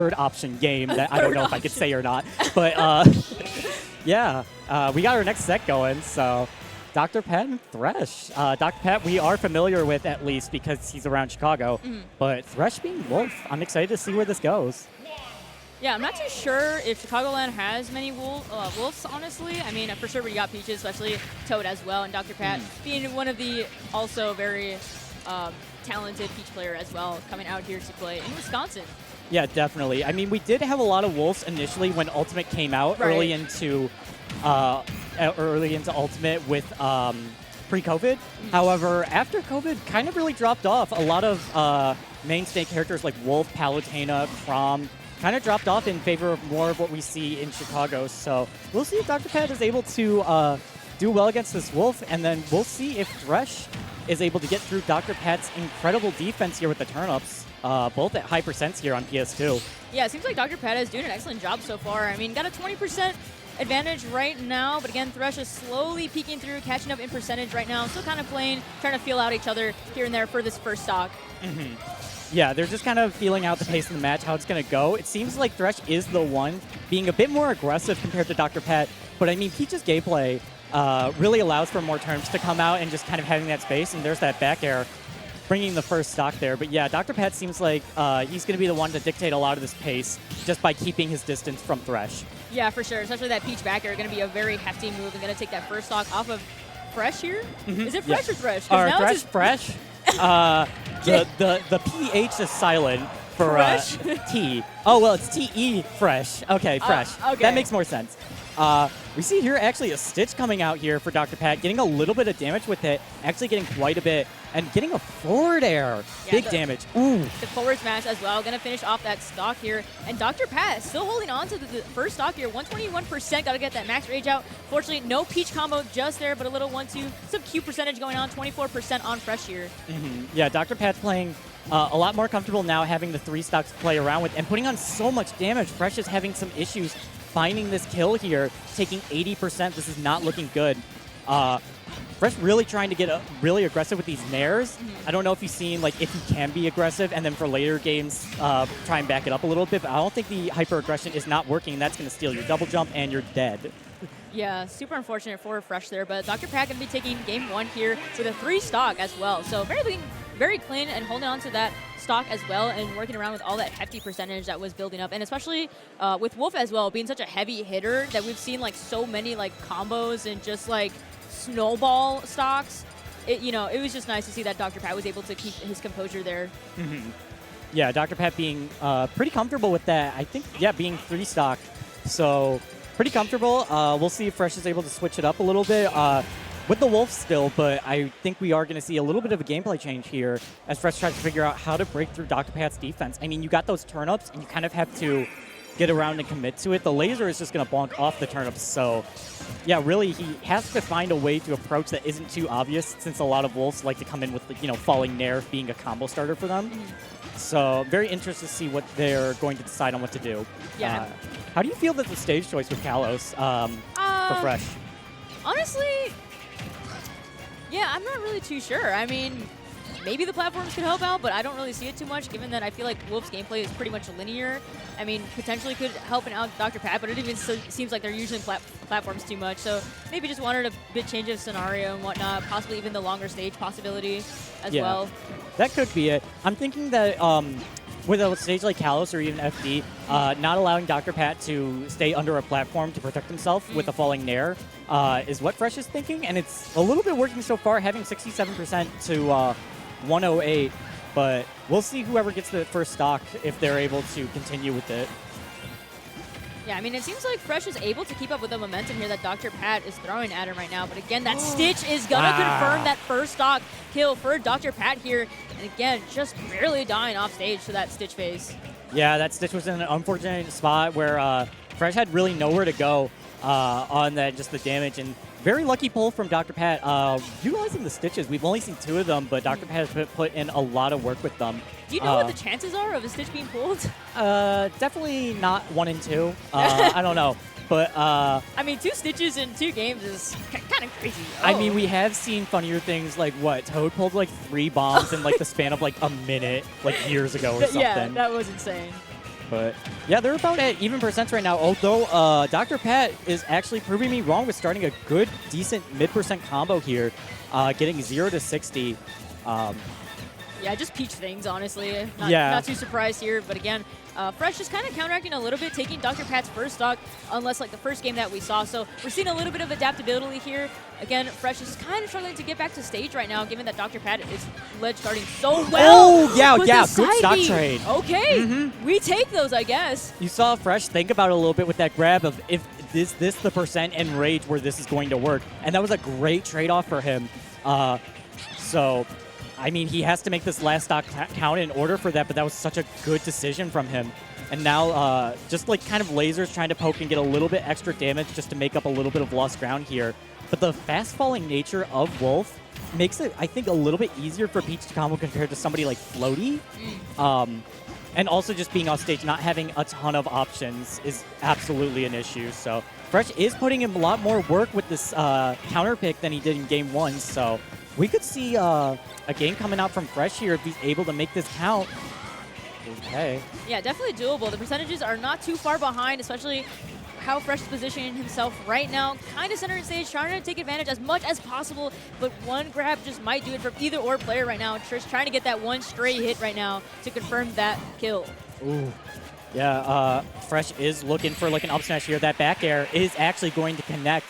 third option game that I don't know if I could say or not. But yeah, we got our next set going. So Doctorpat and Phresh. Doctorpat we are familiar with at least because he's around Chicago. But Phresh being Wolf, I'm excited to see where this goes. Yeah, I'm not too sure if Chicagoland has many wolves, honestly. I mean, for sure we got Peaches, especially Toad as well, and Doctorpat being one of the also very talented Peach player as well, coming out here to play in Wisconsin. Yeah, definitely. I mean, we did have a lot of wolves initially when Ultimate came out early into Ultimate with pre-COVID. However, after COVID, kind of really dropped off. A lot of mainstay characters like Wolf, Palutena, Chrom kind of dropped off in favor of more of what we see in Chicago. So we'll see if Doctorpat is able to do well against this Wolf, and then we'll see if Phresh is able to get through Doctorpat's incredible defense here with the turnips, both at high percents here on PS2. Yeah, it seems like Doctorpat is doing an excellent job so far. I mean, got a 20% advantage right now, but again, Phresh is slowly peeking through, catching up in percentage right now. Still kind of playing, trying to feel out each other here and there for this first stock. Yeah, they're just kind of feeling out the pace of the match, how it's going to go. It seems like Phresh is the one being a bit more aggressive compared to Doctorpat, but I mean, Peach's gameplay really allows for more turns to come out and just kind of having that space, and there's that back air bringing the first stock there. But yeah, Doctorpat seems like he's going to be the one to dictate a lot of this pace just by keeping his distance from Phresh. Yeah, for sure, especially that Peach back air, going to be a very hefty move and going to take that first stock off of Phresh here. Is it Phresh or Phresh? Phresh. The PH is silent for T. Oh, well, it's T-E Phresh. Okay, Phresh. Okay. That makes more sense. We see here actually a Stitch coming out here for Doctorpat, getting a little bit of damage with it, actually getting quite a bit, and getting a forward air. Yeah, Big damage. Ooh. The forward smash as well, going to finish off that stock here. And Doctorpat still holding on to the first stock here, 121%, got to get that max rage out. Fortunately, no Peach combo just there, but a little 1-2. Some Q percentage going on, 24% on Phresh here. Yeah, Doctorpat's playing a lot more comfortable now, having the 3 stocks to play around with and putting on so much damage. Phresh is having some issues finding this kill here, taking 80%. This is not looking good. Phresh really trying to get really aggressive with these nairs. I don't know if you've seen like if he can be aggressive and then for later games try and back it up a little bit, but I don't think the hyper aggression is not working. That's going to steal your double jump and you're dead. Yeah, super unfortunate for Phresh there, but Doctorpat going to be taking game 1 here with a 3 stock as well. So very clean and holding on to that stock as well and working around with all that hefty percentage that was building up. And especially with Wolf as well, being such a heavy hitter that we've seen like so many like combos and just like snowball stocks. It was just nice to see that Doctorpat was able to keep his composure there. Yeah, Doctorpat being pretty comfortable with that. I think, yeah, being 3 stock. So pretty comfortable. We'll see if Phresh is able to switch it up a little bit with the Wolf still, but I think we are going to see a little bit of a gameplay change here as Phresh tries to figure out how to break through Doctorpat's defense. I mean, you got those turnips, and you kind of have to get around and commit to it. The laser is just going to bonk off the turnips, so yeah, really, he has to find a way to approach that isn't too obvious, since a lot of Wolves like to come in with, falling nair being a combo starter for them. So very interested to see what they're going to decide on what to do. Yeah. How do you feel that the stage choice with Kalos for Phresh? Honestly, yeah, I'm not really too sure. I mean, maybe the platforms could help out, but I don't really see it too much, given that I feel like Wolf's gameplay is pretty much linear. I mean, potentially could help out Doctorpat, but it even seems like they're using platforms too much. So maybe just wanted a bit change of scenario and whatnot, possibly even the longer stage possibility as well. That could be it. I'm thinking that with a stage like Kalos or even FD, not allowing Doctorpat to stay under a platform to protect himself with a falling nair is what Phresh is thinking, and it's a little bit working so far, having 67% to 108, but we'll see whoever gets the first stock if they're able to continue with it. Yeah, I mean, it seems like Phresh is able to keep up with the momentum here that Doctorpat is throwing at him right now. But again, that Stitch is going to confirm that first stock kill for Doctorpat here. And again, just barely dying off stage to that Stitch phase. Yeah, that Stitch was in an unfortunate spot where Phresh had really nowhere to go on that, just the damage. And very lucky pull from Doctorpat. Utilizing the Stitches, we've only seen 2 of them, but Doctorpat has put in a lot of work with them. Do you know what the chances are of a Stitch being pulled? Definitely not 1 in 2. I don't know. But I mean, 2 Stitches in 2 games is kind of crazy. I mean, we have seen funnier things like what Toad pulled like 3 bombs in like the span of like a minute, like years ago or something. Yeah, that was insane. But yeah, they're about at even percents right now, although Doctorpat is actually proving me wrong with starting a good, decent mid-percent combo here, getting 0 to 60. Yeah, just peach things, honestly. Yeah. Not too surprised here, but again, Phresh just kind of counteracting a little bit, taking Doctorpat's first stock, unless like the first game that we saw. So we're seeing a little bit of adaptability here. Again, Phresh is kind of struggling to get back to stage right now, given that Doctorpat is ledge starting so well. Oh, yeah, with yeah, the good side stock B. trade. Okay, we take those, I guess. You saw Phresh think about it a little bit with that grab of if this the percent and rage where this is going to work. And that was a great trade-off for him. So, I mean, he has to make this last stock count in order for that, but that was such a good decision from him. And now just like kind of lasers trying to poke and get a little bit extra damage just to make up a little bit of lost ground here. But the fast-falling nature of Wolf makes it, I think, a little bit easier for Peach to combo compared to somebody like Floaty. And also just being off stage, not having a ton of options is absolutely an issue. So Phresh is putting in a lot more work with this counter pick than he did in game 1. So we could see a game coming out from Phresh here if he's able to make this count. Okay. Yeah, definitely doable. The percentages are not too far behind, especially how Phresh is positioning himself right now. Kind of centering stage, trying to take advantage as much as possible, but one grab just might do it for either or player right now. Trish trying to get that one stray hit right now to confirm that kill. Ooh. Yeah, Phresh is looking for like an up smash here. That back air is actually going to connect.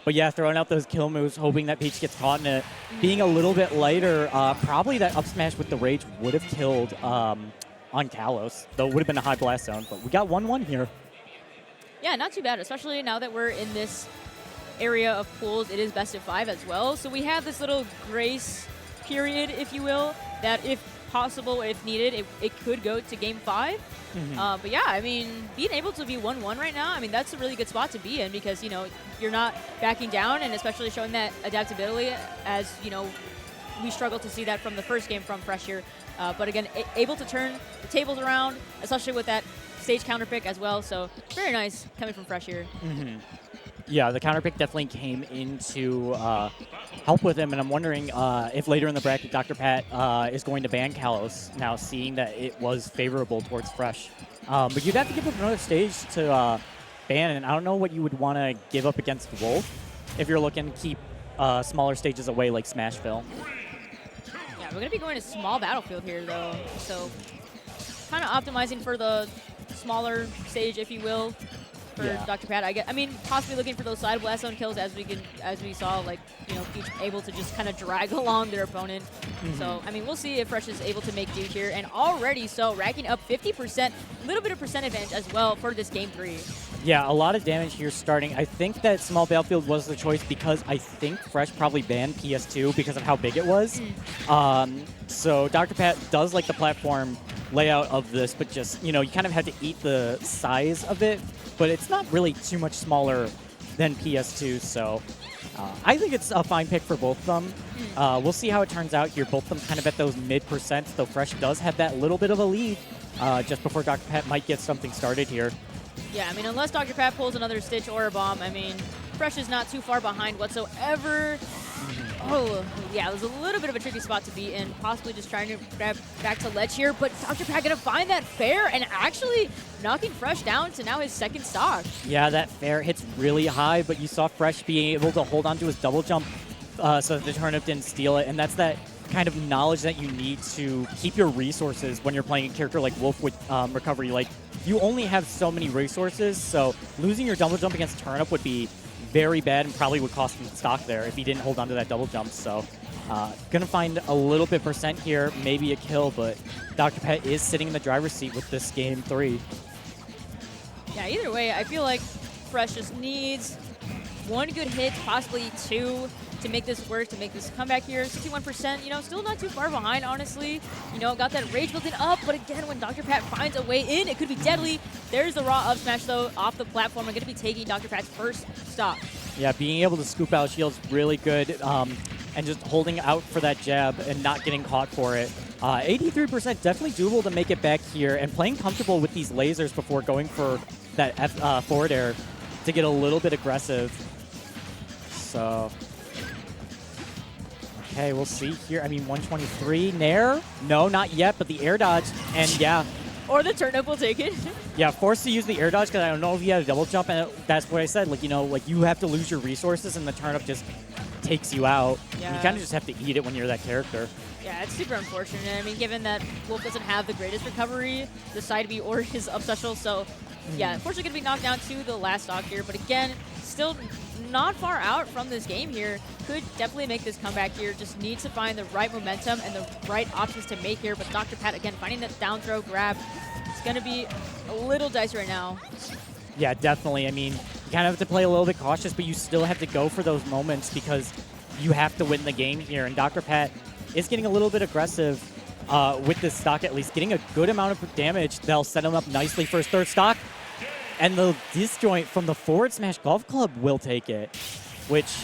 But yeah, throwing out those kill moves, hoping that Peach gets caught in it. Being a little bit lighter, probably that up smash with the rage would have killed on Kalos, though it would have been a high blast zone. But we got 1-1 here. Yeah, not too bad, especially now that we're in this area of pools. It is best of 5 as well. So we have this little grace period, if you will, that if possible, if needed, it could go to game 5. But yeah, I mean, being able to be 1-1 right now, I mean, that's a really good spot to be in because, you know, you're not backing down and especially showing that adaptability as, you know, we struggled to see that from the first game from Phresh here. But again, able to turn the tables around, especially with that stage counter pick as well. So very nice coming from Phresh here. Yeah, the counter pick definitely came in to help with him, and I'm wondering if later in the bracket Doctorpat is going to ban Kalos now, seeing that it was favorable towards Phresh. But you'd have to give up another stage to ban, and I don't know what you would want to give up against Wolf if you're looking to keep smaller stages away like Smashville. Yeah, we're going to be going to small battlefield here, though. So kind of optimizing for the smaller stage, if you will, for Doctorpat. I mean, possibly looking for those side blast zone kills as we saw, like, you know, Peach able to just kind of drag along their opponent. So, I mean, we'll see if Phresh is able to make do here. And already so, racking up 50%, a little bit of percent advantage as well for this game 3. Yeah, a lot of damage here starting. I think that small battlefield was the choice because I think Phresh probably banned PS2 because of how big it was. So Doctorpat does like the platform layout of this, but just, you know, you kind of had to eat the size of it, but it's not really too much smaller than PS2, so I think it's a fine pick for both of them. We'll see how it turns out here. Both of them kind of at those mid-percents, though Phresh does have that little bit of a lead just before Doctorpat might get something started here. Yeah, I mean, unless Doctorpat pulls another Stitch or a Bomb, I mean, Phresh is not too far behind whatsoever. Oh, yeah, it was a little bit of a tricky spot to be in, possibly just trying to grab back to ledge here, but Doctorpat gonna find that fair and actually knocking Phresh down to now his second stock. Yeah, that fair hits really high, but you saw Phresh being able to hold on to his double jump so that the turnip didn't steal it, and that's that kind of knowledge that you need to keep your resources when you're playing a character like Wolf with recovery. Like, you only have so many resources, so losing your double jump against turnip would be very bad and probably would cost him stock there if he didn't hold on to that double jump. So gonna find a little bit percent here, maybe a kill, but Doctorpat is sitting in the driver's seat with this game 3. Yeah, either way, I feel like Phresh just needs one good hit, possibly 2, to make this work, to make this comeback here. 61%, you know, still not too far behind, honestly. You know, got that rage built up, but again, when Doctorpat finds a way in, it could be deadly. There's the raw up smash, though, off the platform. We're going to be taking Doctorpat's first stop. Yeah, being able to scoop out shield's really good, and just holding out for that jab and not getting caught for it. 83% definitely doable to make it back here, and playing comfortable with these lasers before going for that forward air to get a little bit aggressive. So, okay, we'll see here. I mean, 123. Nair? No, not yet, but the air dodge. And yeah, Or the turnip will take it. Yeah, forced to use the air dodge because I don't know if he had a double jump, and that's what I said. Like, you know, like you have to lose your resources, and the turnip just takes you out. Yeah. You kind of just have to eat it when you're that character. Yeah, it's super unfortunate. I mean, given that Wolf doesn't have the greatest recovery, the side B or his up special, so yeah, unfortunately going to be knocked down to the last stock here. But again, still not far out from this game here. Could definitely make this comeback here. Just needs to find the right momentum and the right options to make here. But Doctorpat, again, finding that down throw grab. It's going to be a little dicey right now. Yeah, definitely. I mean, you kind of have to play a little bit cautious, but you still have to go for those moments because you have to win the game here. And Doctorpat is getting a little bit aggressive with this stock, at least. Getting a good amount of damage. They'll set him up nicely for his third stock. And the disjoint from the forward smash golf club will take it, which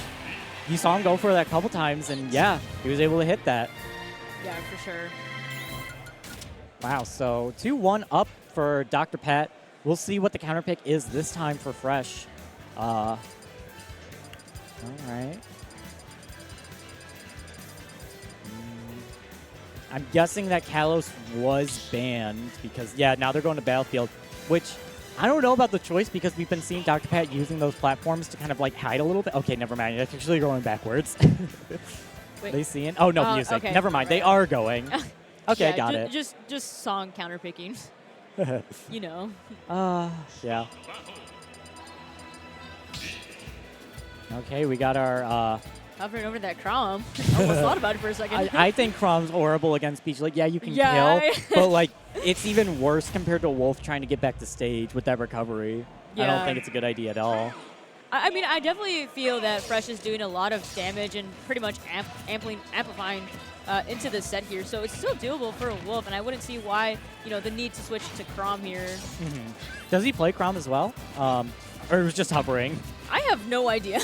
you saw him go for that a couple times, and yeah, he was able to hit that. Yeah, for sure. Wow, so 2-1 up for Doctorpat. We'll see what the counter pick is this time for Phresh. All right. I'm guessing that Kalos was banned because, yeah, now they're going to Battlefield, which I don't know about the choice because we've been seeing Doctorpat using those platforms to kind of like hide a little bit. Okay, never mind. It's actually going backwards. Wait. They seeing? Oh, no, music. Okay. Never mind. Right. They are going. Okay, yeah, I got it. Just song counter picking. You know. Yeah. Okay, we got our... Hovering over that Crom. Almost thought about it for a second. I think Crom's horrible against Peach. Like, yeah, you can Yeah. kill, but like, it's even worse compared to Wolf trying to get back to stage with that recovery. I don't Yeah. think it's a good idea at all. I mean, I definitely feel that Phresh is doing a lot of damage and pretty much amplifying into the set here. So it's still doable for Wolf, and I wouldn't see why, you know, the need to switch to Crom here. Does he play Crom as well? Or it was just hovering? I have no idea.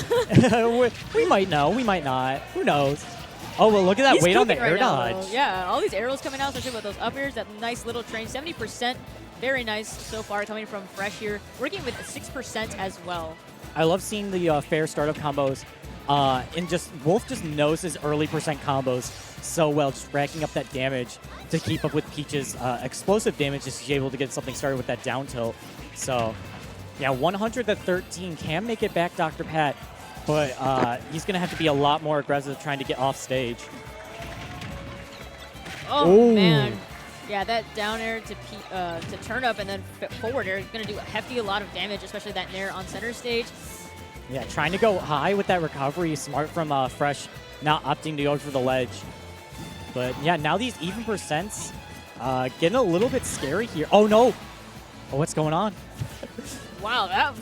we might know. We might not. Who knows? Oh, well, look at that He's weight on the cooking air right now, dodge. though. Yeah, all these arrows coming out, especially with those up airs, that nice little train. 70%, very nice so far coming from Phresh here. Working with 6% as well. I love seeing the fair startup combos. And just Wolf just knows his early percent combos so well, just racking up that damage to keep up with Peach's explosive damage just to be able to get something started with that down tilt. So, yeah, 100-13 can make it back Doctorpat, but he's going to have to be a lot more aggressive trying to get off stage. Oh, Ooh. man. Yeah, that down air to turn up and then forward air is going to do a lot of damage, especially that nair on center stage. Yeah, trying to go high with that recovery. Smart from Phresh, not opting to go for the ledge. But yeah, now these even percents getting a little bit scary here. Oh, no. Oh, what's going on? Wow,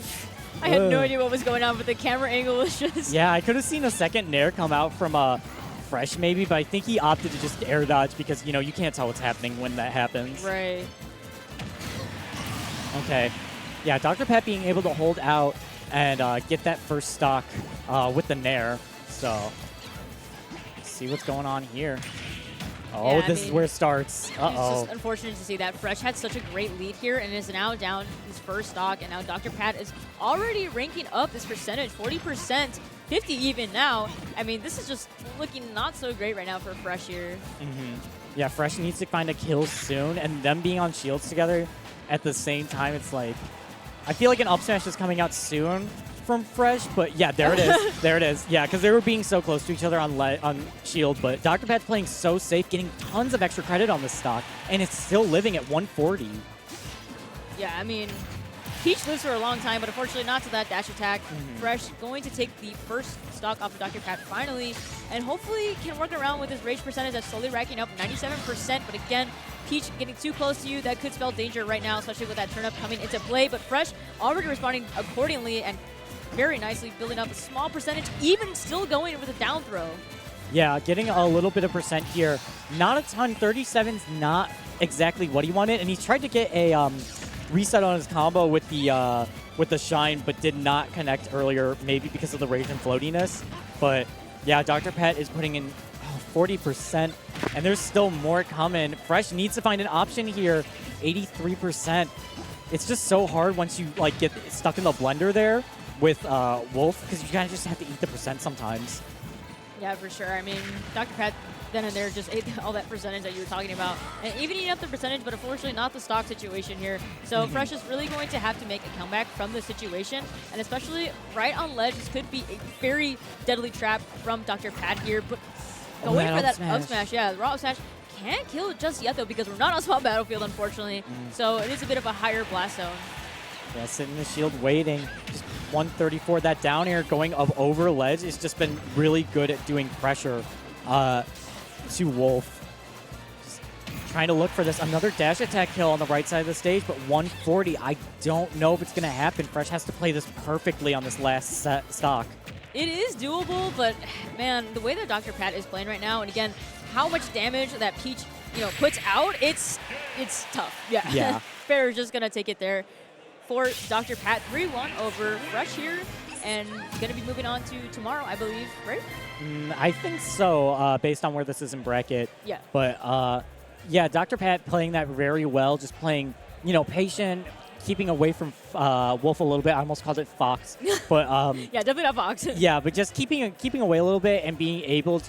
I had no idea what was going on, but the camera angle was just... Yeah, I could have seen a second nair come out from Phresh maybe, but I think he opted to just air dodge because, you know, you can't tell what's happening when that happens. Right. Okay. Yeah, Doctorpat being able to hold out and get that first stock with the nair. So, let's see what's going on here. Oh, Yeah, this is where it starts. It's Uh-oh. just unfortunate to see that Phresh had such a great lead here and is now down his first stock, and now Doctorpat is already ranking up this percentage, 40%, 50 even now. I mean, this is just looking not so great right now for Phresh here. Yeah, Phresh needs to find a kill soon, and them being on shields together at the same time, it's like, I feel like an up smash is coming out soon from Phresh, but yeah, there it is. There it is. Yeah, because they were being so close to each other on shield, but Doctorpat's playing so safe, getting tons of extra credit on this stock, and it's still living at 140. Yeah, I mean, Peach lives for a long time, but unfortunately not to that dash attack. Phresh going to take the first stock off of Doctorpat finally, and hopefully can work around with his rage percentage that's slowly racking up 97%, but again, Peach getting too close to you, that could spell danger right now, especially with that turn-up coming into play, but Phresh already responding accordingly and very nicely building up a small percentage, even still going with a down throw. Yeah, getting a little bit of percent here. Not a ton. 37's not exactly what he wanted, and he's tried to get a reset on his combo with the shine, but did not connect earlier, maybe because of the rage and floatiness. But yeah, Doctorpat is putting in 40%, and there's still more coming. Phresh needs to find an option here. 83%. It's just so hard once you like get stuck in the blender there with Wolf, because you kind of just have to eat the percent sometimes. Yeah, for sure. I mean, Dr. Pat then and there just ate all that percentage that you were talking about. And even eating up the percentage, but unfortunately not the stock situation here. So Phresh is really going to have to make a comeback from this situation. And especially right on ledge, this could be a very deadly trap from Dr. Pat here. But going for that up smash. Yeah, the raw up smash can't kill it just yet, though, because we're not on small battlefield, unfortunately. So it is a bit of a higher blast zone. Yeah, sitting in the shield waiting. Just 134 that down air going up over ledge. It's just been really good at doing pressure to Wolf. Just trying to look for this. Another dash attack kill on the right side of the stage, but 140. I don't know if it's going to happen. Phresh has to play this perfectly on this last stock. It is doable, but man, the way that Dr. Pat is playing right now, and again, how much damage that Peach, puts out, it's tough. Yeah. Fair is just gonna take it there for Dr. Pat. 3-1 over Phresh here, and gonna be moving on to tomorrow, I believe, right? I think so, based on where this is in bracket. Yeah. But yeah, Dr. Pat playing that very well, just playing, patient, keeping away from Wolf a little bit. I almost called it Fox, but yeah, definitely not Fox. yeah, but just keeping away a little bit and being able to